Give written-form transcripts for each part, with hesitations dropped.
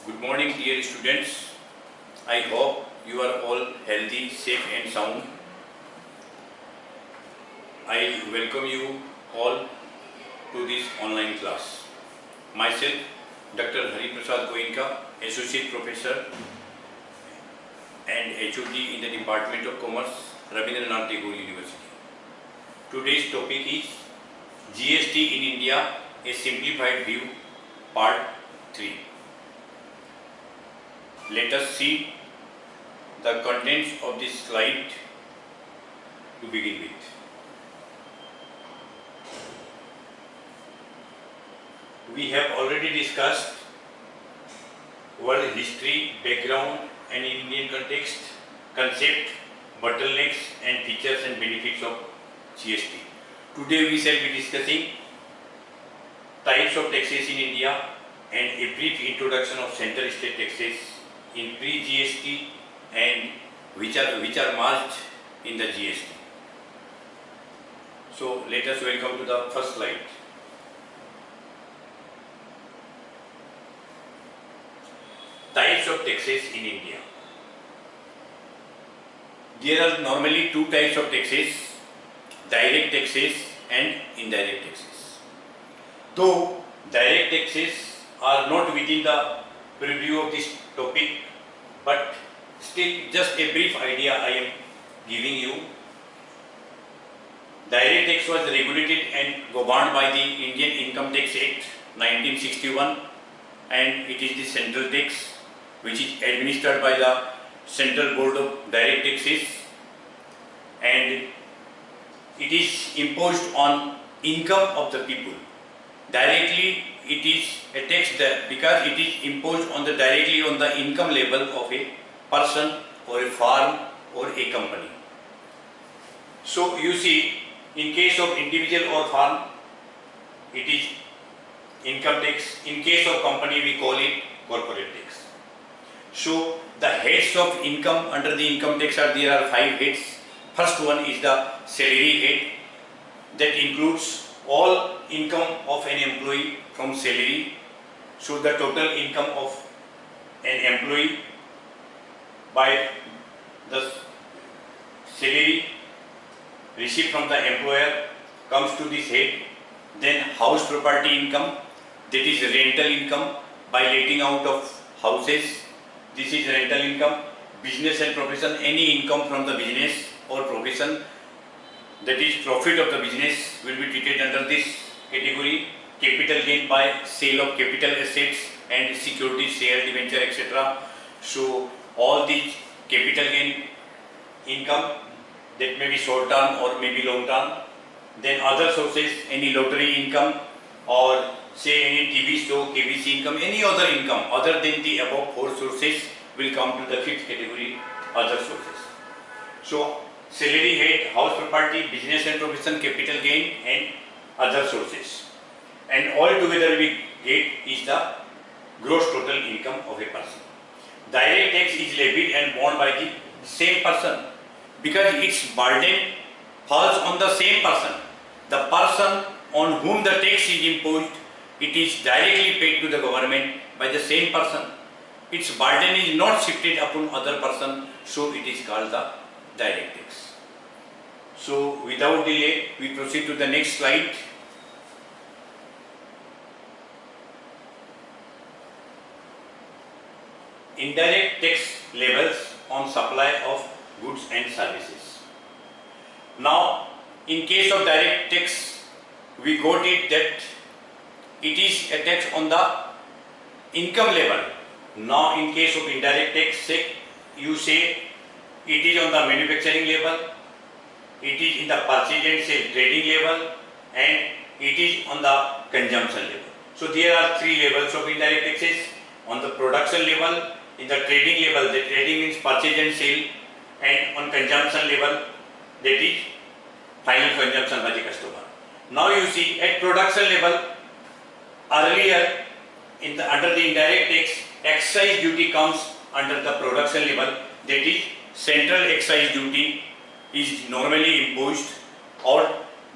Good morning, dear students. I hope you are all healthy, safe, and sound. I welcome you all to this online class. Myself, Dr. Hari Prasad Goenka, Associate Professor and HOD in the Department of Commerce, Rabindranath Tagore University. Today's topic is GST in India, a simplified view, part 3. Let us see the contents of this slide to begin with. We have already discussed world history, background and Indian context, concept, bottlenecks and features and benefits of GST. Today we shall be discussing types of taxes in India and a brief introduction of central state taxes in pre-GST and which are merged in the GST. So let us welcome to the first slide. Types of taxes in India. There are normally two types of taxes, direct taxes and indirect taxes. Though direct taxes are not within the preview of this topic, but still just a brief idea I am giving you. Direct tax was regulated and governed by the Indian Income Tax Act 1961 and it is the central tax which is administered by the Central Board of Direct Taxes and it is imposed on income of the people. Directly it is a tax that because it is imposed on the directly on the income level of a person or a firm or a company. So you see, in case of individual or firm, it is income tax. In case of company, we call it corporate tax. So the heads of income under the income tax there are 5 heads. First one is the salary head that includes all income of an employee from salary. So the total income of an employee by the salary received from the employer comes to this head. Then house property income, that is rental income by letting out of houses. This is rental income. Business and profession, any income from the business or profession, that is profit of the business, will be treated under this category. Capital gain by sale of capital assets and securities, share, debenture, etc. So all these capital gain income that may be short term or may be long term. Then other sources, any lottery income or say any TV show, KBC income, any other income other than the above 4 sources will come to the 5th category, other sources. So salary head, house property, business and profession, capital gain and other sources. And all together we get is the gross total income of a person. Direct tax is levied and borne by the same person because its burden falls on the same person. The person on whom the tax is imposed, it is directly paid to the government by the same person. Its burden is not shifted upon other person, so it is called the direct tax. So without delay, we proceed to the next slide. Indirect tax levels on supply of goods and services. Now, in case of direct tax, we got it that it is a tax on the income level. Now, in case of indirect tax, you say it is on the manufacturing level, it is in the purchase and sale trading level, and it is on the consumption level. So, there are 3 levels of indirect taxes. On the production level, in the trading level, the trading means purchase and sale, and on consumption level, that is final consumption by the customer. Now you see at production level, earlier under the indirect tax, excise duty comes under the production level, that is central excise duty is normally imposed, or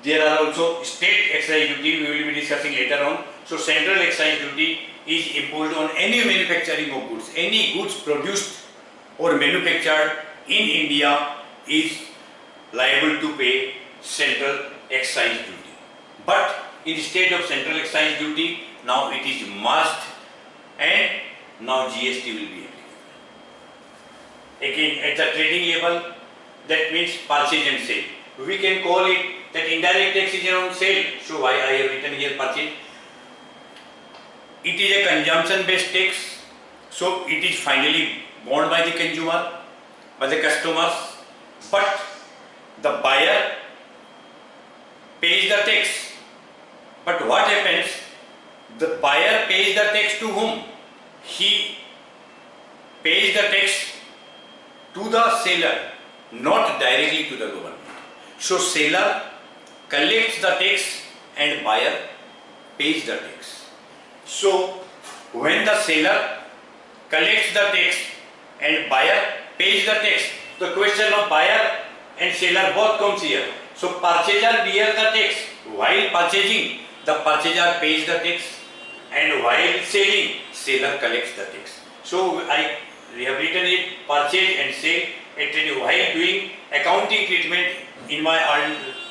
there are also state excise duty we will be discussing later on. So central excise duty is imposed on any manufacturing of goods. Any goods produced or manufactured in India is liable to pay central excise duty. But instead of central excise duty, now it is must, and now GST will be applicable. Again, at the trading level, that means purchase and sale. We can call it that indirect tax is around sale. So why I have written here purchase? It is a consumption based tax. So it is finally borne by the consumer, by the customers, but the buyer pays the tax. But what happens? The buyer pays the tax to whom? He pays the tax to the seller, not directly to the government. So seller collects the tax and buyer pays the tax. So when the seller collects the tax and buyer pays the tax, the question of buyer and seller both comes here. So purchaser bears the tax. While purchasing, the purchaser pays the tax, and while selling, seller collects the tax. So I have written it purchase and sale. While doing accounting treatment in my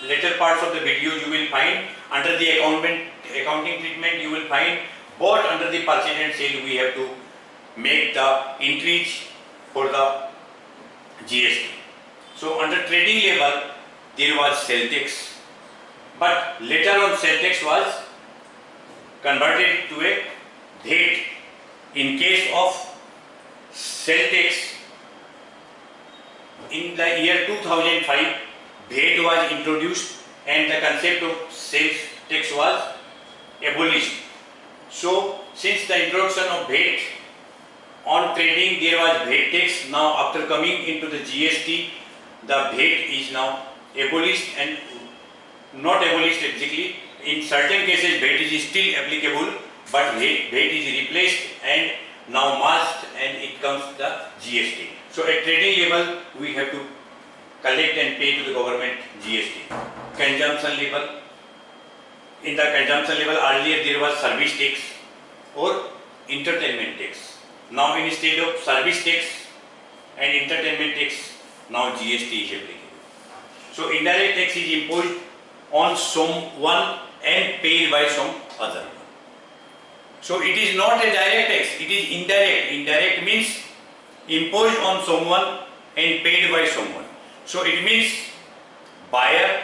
later parts of the video, you will find under the accounting treatment, you will find both under the purchase and sale we have to make the entries for the GST. So under trading level there was sale tax, but later on sale tax was converted to a VAT. In case of sale tax, in the year 2005, VAT was introduced and the concept of sales tax was abolished. So since the introduction of VAT on trading, there was VAT tax. Now after coming into the GST, the VAT is now abolished, and not abolished exactly. In certain cases VAT is still applicable, but VAT is replaced and now must, and it comes the GST. So at trading level we have to collect and pay to the government GST. Consumption level, in the consumption level earlier there was service tax or entertainment tax. Now instead of service tax and entertainment tax, now GST is applicable. So indirect tax is imposed on someone and paid by some other one. So it is not a direct tax, it is indirect. Indirect means imposed on someone and paid by someone. So it means buyer,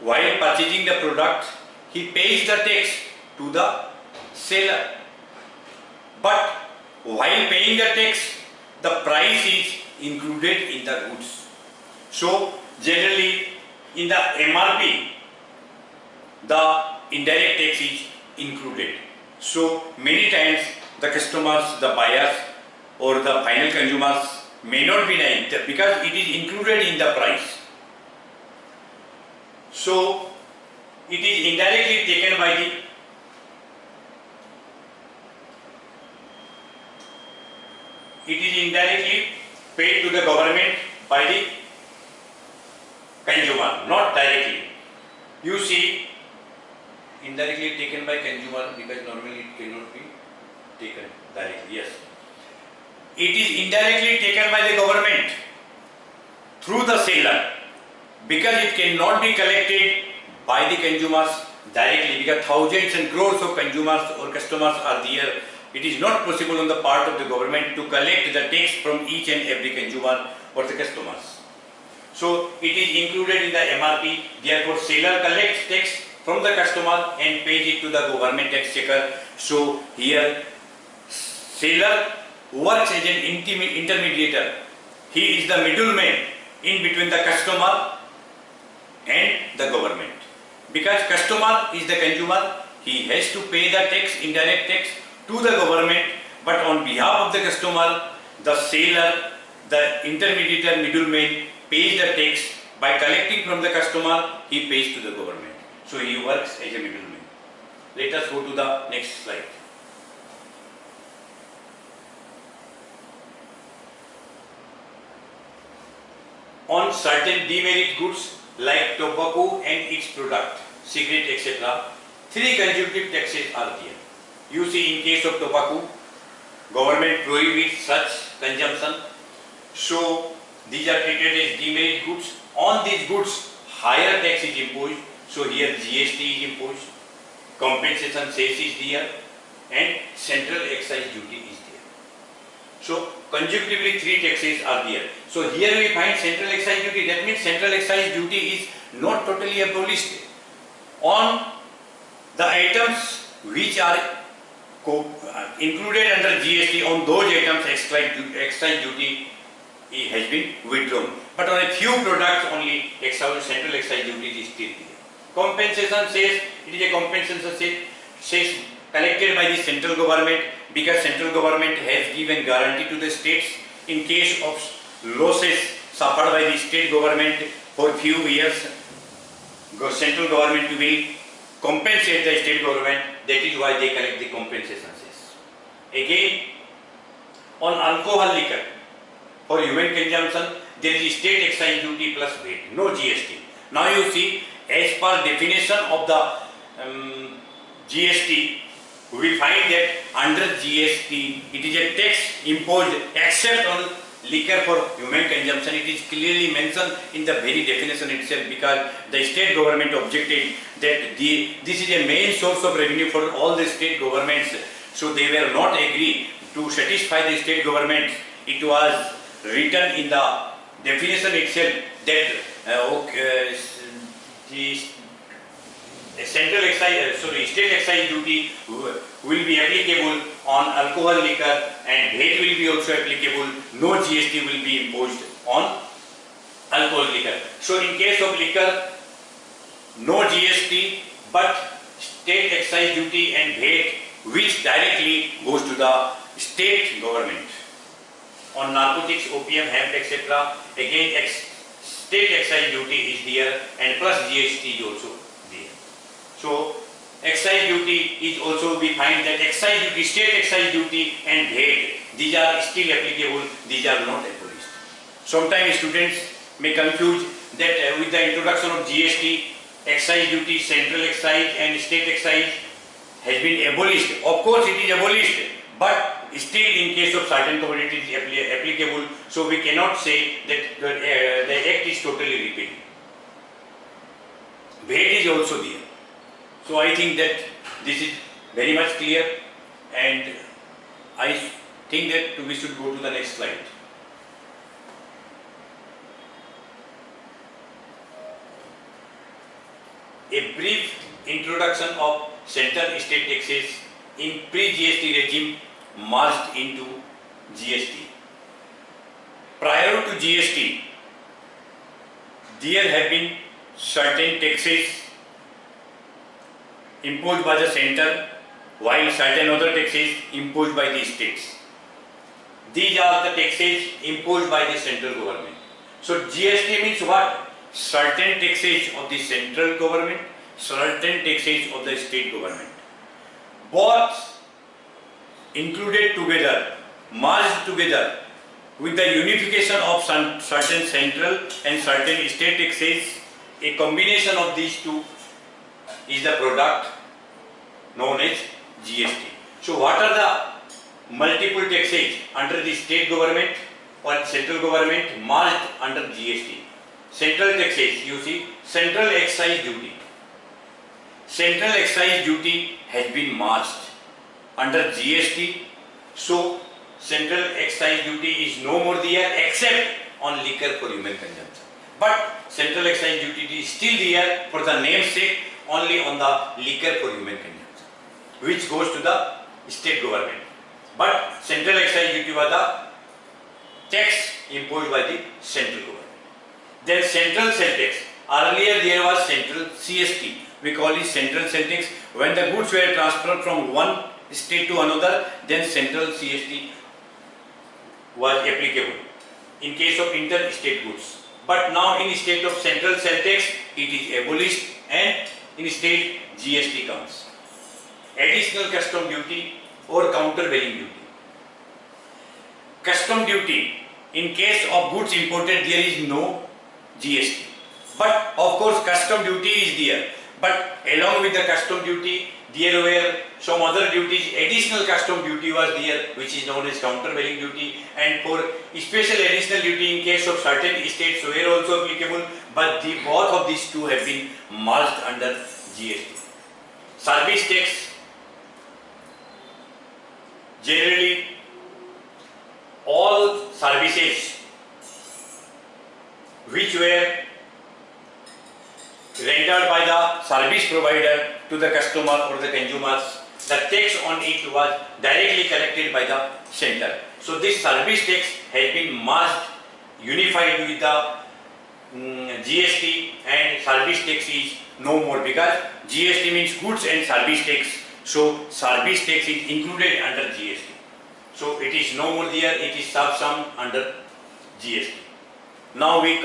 while purchasing the product, he pays the tax to the seller. But while paying the tax, the price is included in the goods. So generally in the MRP, the indirect tax is included. So many times the customers, the buyers or the final consumers may not be knowing because it is included in the price. So it is indirectly taken by the paid to the government by the consumer, not directly. You see, indirectly taken by consumer because normally it cannot be taken directly. Yes, it is indirectly taken by the government through the seller because it cannot be collected by the consumers directly because thousands and crores of consumers or customers are there. It is not possible on the part of the government to collect the tax from each and every consumer or the customers. So it is included in the MRP. Therefore, seller collects tax from the customer and pays it to the government tax checker. So here, seller works as an intermediator. He is the middleman in between the customer and the government. Because customer is the consumer, he has to pay the tax, indirect tax, to the government, but on behalf of the customer, the seller, the intermediator, middleman pays the tax. By collecting from the customer, he pays to the government. So he works as a middleman. Let us go to the next slide. On certain demerit goods like tobacco and its product, cigarette, etc., 3 consecutive taxes are there. You see, in case of tobacco, government prohibits such consumption. So these are treated as demerit goods. On these goods, higher tax is imposed. So here GST is imposed, compensation cess is there, and central excise duty is there. So consecutively 3 taxes are there. So here we find central excise duty. That means central excise duty is not totally abolished on the items which are included under GST. On those items excise duty has been withdrawn, but on a few products only central excise duty is still there. Compensation says it is a compensation says collected by the central government, because central government has given guarantee to the states in case of losses suffered by the state government for few years. Central government will compensate the state government. That is why they collect the compensation cess. Again, on alcohol liquor for human consumption, there is state excise duty plus VAT, no GST. Now you see, as per definition of the GST, we will find that under GST it is a tax imposed except on liquor for human consumption. It is clearly mentioned in the very definition itself, because the state government objected that this is a main source of revenue for all the state governments. So they were not agree to satisfy the state government. It was written in the definition itself that the central excise, state excise duty will be applicable on alcohol liquor, and VAT will be also applicable. No GST will be imposed on alcohol liquor. So in case of liquor, no GST, but state excise duty and VAT, which directly goes to the state government. On narcotics, opium, hemp, etc., again state excise duty is there, and plus GST is also there. So excise duty is also, we find that excise duty, state excise duty and VAT, these are still applicable, these are not abolished. Sometimes students may confuse that with the introduction of GST, excise duty, central excise and state excise has been abolished. Of course it is abolished, but still in case of certain commodities applicable, so we cannot say that the act is totally repealed. VAT is also there. So I think that this is very much clear, and I think that we should go to the next slide. A brief introduction of central state taxes in pre-GST regime merged into GST. Prior to GST, there have been certain taxes imposed by the center, while certain other taxes imposed by the states. These are the taxes imposed by the central government. So GST means what? Certain taxes of the central government, certain taxes of the state government. Both included together, merged together with the unification of certain central and certain state taxes. A combination of these two is the product known as GST. So what are the multiple taxes under the state government or central government merged under GST? Central taxes, you see, central excise duty. Central excise duty has been merged under GST. So central excise duty is no more there except on liquor for human consumption. But central excise duty is still there for the namesake, only on the liquor for human consumption, which goes to the state government. But central excise duty was the tax imposed by the central government. Then central sale tax. Earlier there was central CST. We call it central sale tax. When the goods were transferred from one state to another, then central CST was applicable in case of inter-state goods. But now in state of central sale tax, it is abolished, and in state GST comes. Additional custom duty or countervailing duty. Custom duty, in case of goods imported, there is no GST. But of course custom duty is there. But along with the custom duty, there were some other duties. Additional custom duty was there, which is known as countervailing duty, and for special additional duty in case of certain states were also applicable, but both of these two have been merged under GST. Service tax, generally all services which were rendered by the service provider to the customer or the consumers, the tax on it was directly collected by the center. So this service tax has been merged, unified with the GST, and service tax is no more, because GST means goods and service tax. So service tax is included under GST. So it is no more there, it is subsumed under GST. Now we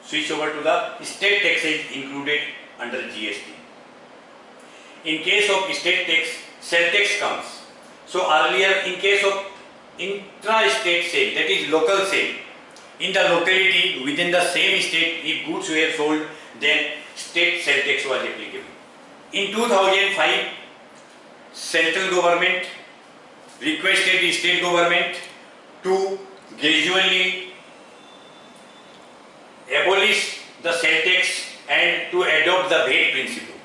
switch over to the state taxes included under GST. In case of state tax, sale tax comes. So earlier, in case of intra-state sale, that is local sale, in the locality within the same state, if goods were sold, then state sale tax was applicable. In 2005, central government requested the state government to gradually abolish the sale tax and to adopt the VAT principle.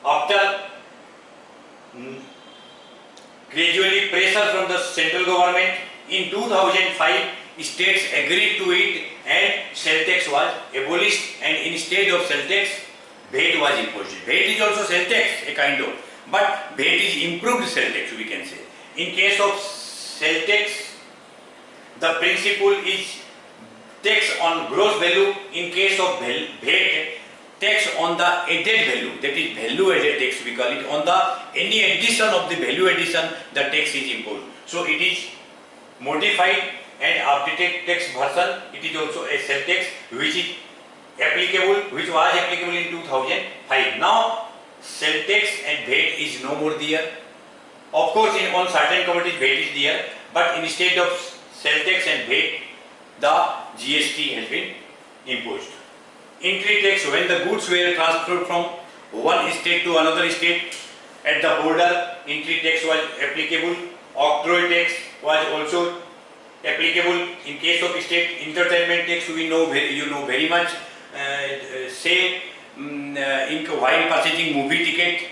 After gradually pressure from the central government, in 2005 states agreed to it and sale tax was abolished, and instead of sale tax, VAT was imposed. VAT is also sale tax, a kind of, but VAT is improved sale tax, we can say. In case of sale tax, the principle is tax on gross value. In case of VAT, tax on the added value, that is value added tax we call it. On the any addition of the value addition, the tax is imposed. So it is modified and updated tax version. It is also a sale tax which is applicable, which was applicable in 2005. Now sale tax and VAT is no more there. Of course, on certain commodities VAT is there, but instead of sale tax and VAT, the GST has been imposed. Entry tax, when the goods were transferred from one state to another state, at the border entry tax was applicable. Octroi tax was also applicable. In case of state entertainment tax, we know very much. Say while purchasing movie ticket,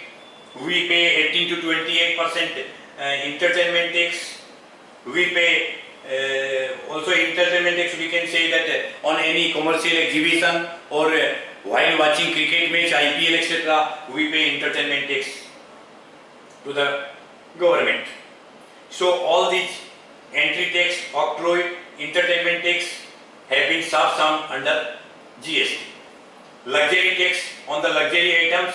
we pay 18 to 28% entertainment tax. We pay also entertainment tax, we can say that on any commercial exhibition or while watching cricket match, IPL, etc., we pay entertainment tax to the government. So all these entry tax, octroi, entertainment tax have been subsumed under GST. Luxury tax on the luxury items,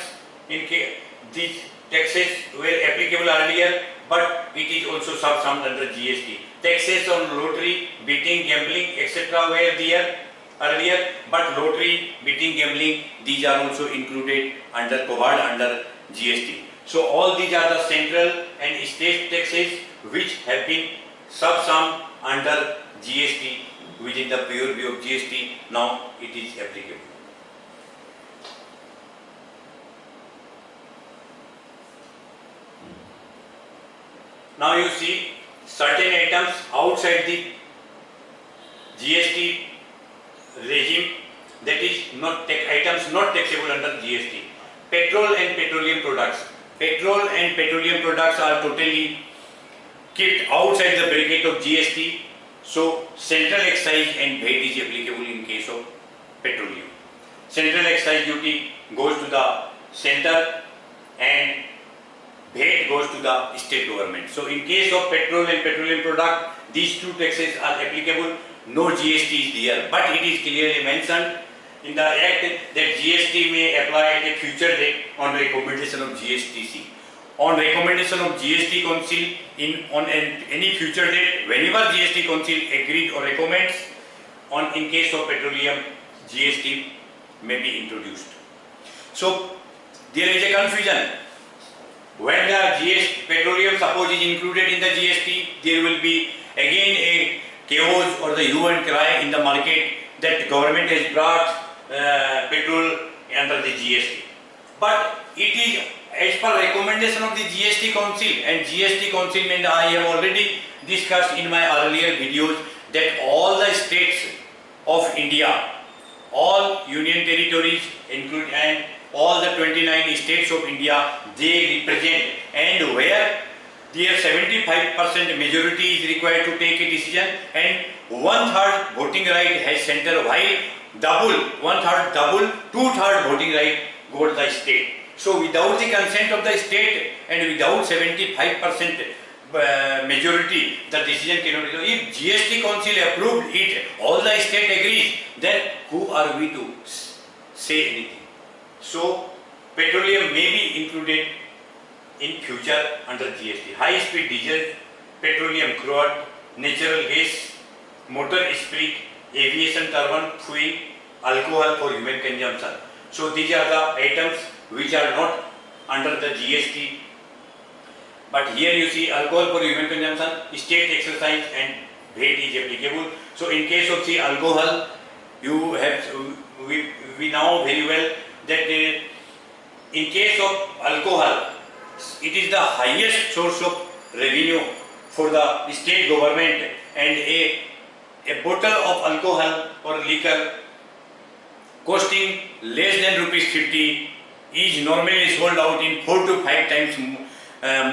these taxes were applicable earlier, but it is also subsumed under GST. Taxes on lottery, betting, gambling, etc. were there earlier, but lottery, betting, gambling, these are also included covered under GST. So all these are the central and state taxes which have been subsumed under GST within the purview of GST. Now it is applicable. Now you see certain items outside the GST regime, that is items not taxable under GST. Petrol and petroleum products. Petrol and petroleum products are totally kept outside the bracket of GST. So central excise and VAT is applicable in case of petroleum. Central excise duty goes to the center and VAT goes to the state government. So in case of petrol and petroleum product, these two taxes are applicable. No GST is there, but it is clearly mentioned in the Act that GST may apply at a future date on recommendation of GSTC. On recommendation of GST Council on any future date, whenever GST Council agreed or recommends, in case of petroleum, GST may be introduced. So there is a confusion. When the petroleum suppose is included in the GST, there will be again a chaos or the hue and cry in the market that government has brought petrol under the GST. But it is as per recommendation of the GST Council, and GST Council means I have already discussed in my earlier videos that all the states of India, all union territories include and all the 29 states of India, they represent, and where their 75% majority is required to take a decision, and 1/3 voting right has center, while double, 1/3 double, 2/3 voting right got the state. So without the consent of the state and without 75% majority, the decision cannot be. If GST Council approved it, all the state agrees, then who are we to say anything? So petroleum may be included in future under GST. High speed diesel, petroleum crude, natural gas, motor spirit, aviation turbine fuel, alcohol for human consumption. So these are the items which are not under the GST. But here you see alcohol for human consumption, state exercise and VAT is applicable. So in case of the alcohol, you have we know very well that in case of alcohol, it is the highest source of revenue for the state government, and a bottle of alcohol or liquor costing less than ₹50 is normally sold out in 4 to 5 times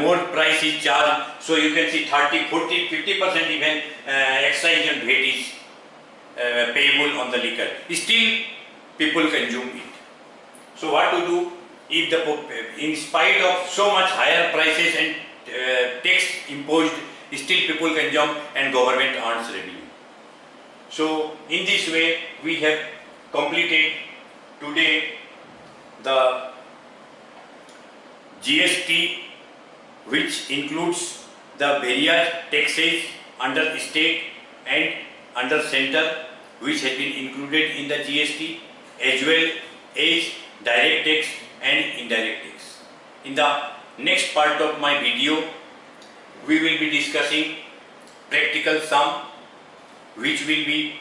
more price is charged. So you can see 30, 40, 50% even excise and VAT is payable on the liquor. Still people consume it. So what to do if in spite of so much higher prices and tax imposed, still people consume and government earns revenue. So in this way we have completed today the GST, which includes the various taxes under state and under center, which has been included in the GST, as well as direct tax and indirect tax. In the next part of my video, we will be discussing practical sum, which will be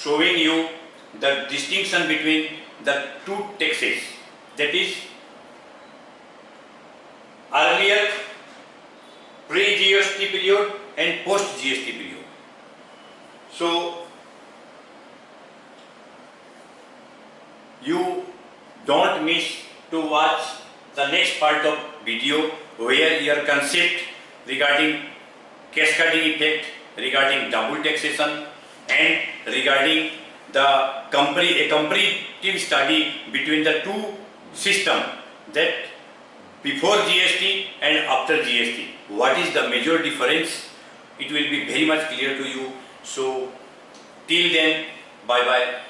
showing you the distinction between the two taxes, that is earlier pre-GST period and post-GST period. So you don't miss to watch the next part of video, where your concept regarding cascading effect, regarding double taxation, and regarding the comparative study between the two systems, that before GST and after GST, what is the major difference, it will be very much clear to you. So till then, bye bye,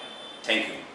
thank you.